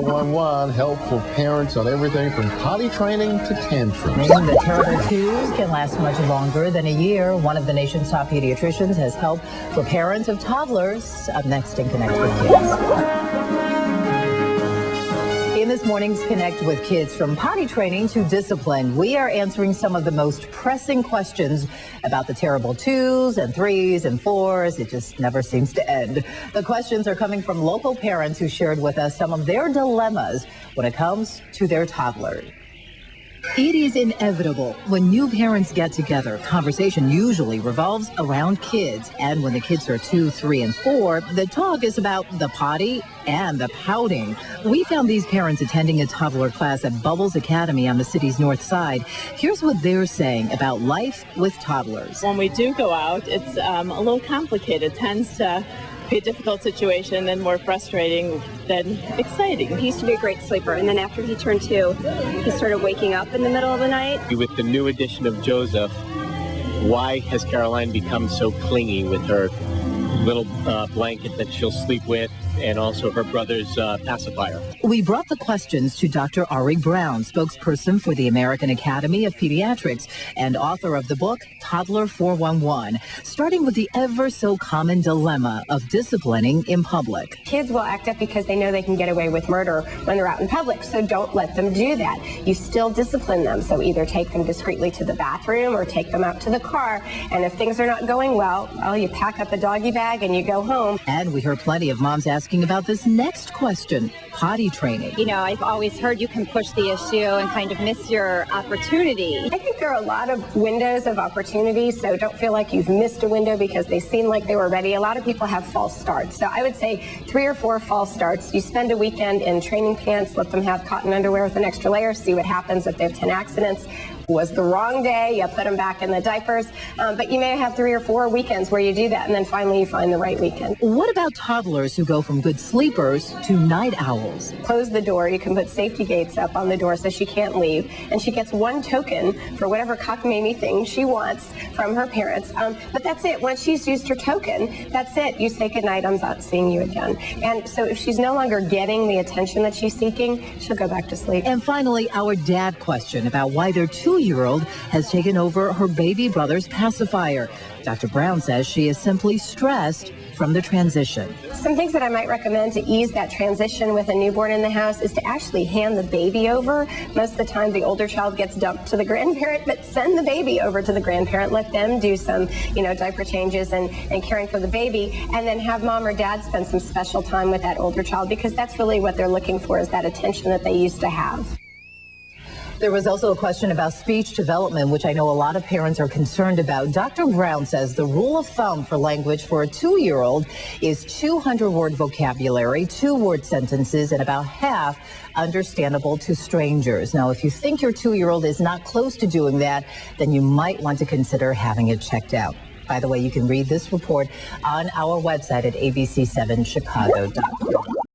411, help for parents on everything from potty training to tantrums. The terrible twos can last much longer than a year. One of the nation's top pediatricians has help for parents of toddlers. Up next in Connect with Kids. In this morning's Connect with Kids, from potty training to discipline, we are answering some of the most pressing questions about the terrible 2s and 3s and 4s. It just never seems to end. The questions are coming from local parents who shared with us some of their dilemmas when it comes to their toddler. It is inevitable when new parents get together. Conversation usually revolves around kids. And when the kids are 2, 3, and 4, the talk is about the potty and the pouting. We found these parents attending a toddler class at Bubbles Academy on the city's north side. Here's what they're saying about life with toddlers. When we do go out, it's a little complicated. It tends to be a difficult situation and more frustrating than exciting. He used to be a great sleeper, and then after he turned 2, he started waking up in the middle of the night. With the new addition of Joseph, why has Caroline become so clingy with her little blanket that she'll sleep with, and also her brother's pacifier? We brought the questions to Dr. Ari Brown, spokesperson for the American Academy of Pediatrics and author of the book Toddler 411, starting with the ever so common dilemma of disciplining in public. Kids will act up because they know they can get away with murder when they're out in public, so don't let them do that. You still discipline them, so either take them discreetly to the bathroom or take them out to the car, and if things are not going well, you pack up a doggy bag and you go home. And we heard plenty of moms asking about this next question, potty training. You know, I've always heard you can push the issue and kind of miss your opportunity. I think there are a lot of windows of opportunity, so don't feel like you've missed a window because they seem like they were ready. A lot of people have false starts. So I would say 3 or 4 false starts. You spend a weekend in training pants, let them have cotton underwear with an extra layer, see what happens if they have 10 accidents. Was the wrong day, you put them back in the diapers, but you may have 3 or 4 weekends where you do that, and then finally you find the right weekend. What about toddlers who go from good sleepers to night owls? Close the door. You can put safety gates up on the door so she can't leave, and she gets 1 token for whatever cockamamie thing she wants from her parents, but that's it. Once she's used her token, that's it. You say goodnight, I'm not seeing you again. And so if she's no longer getting the attention that she's seeking, she'll go back to sleep. And finally, our dad question about why their 2-year-old has taken over her baby brother's pacifier. Dr. Brown says she is simply stressed from the transition. Some things that I might recommend to ease that transition with a newborn in the house is to actually hand the baby over. Most of the time the older child gets dumped to the grandparent, but send the baby over to the grandparent. Let them do some, diaper changes and caring for the baby, and then have mom or dad spend some special time with that older child, because that's really what they're looking for, is that attention that they used to have. There was also a question about speech development, which I know a lot of parents are concerned about. Dr. Brown says the rule of thumb for language for a 2-year-old is 200-word vocabulary, 2-word sentences, and about half understandable to strangers. Now, if you think your 2-year-old is not close to doing that, then you might want to consider having it checked out. By the way, you can read this report on our website at abc7chicago.com.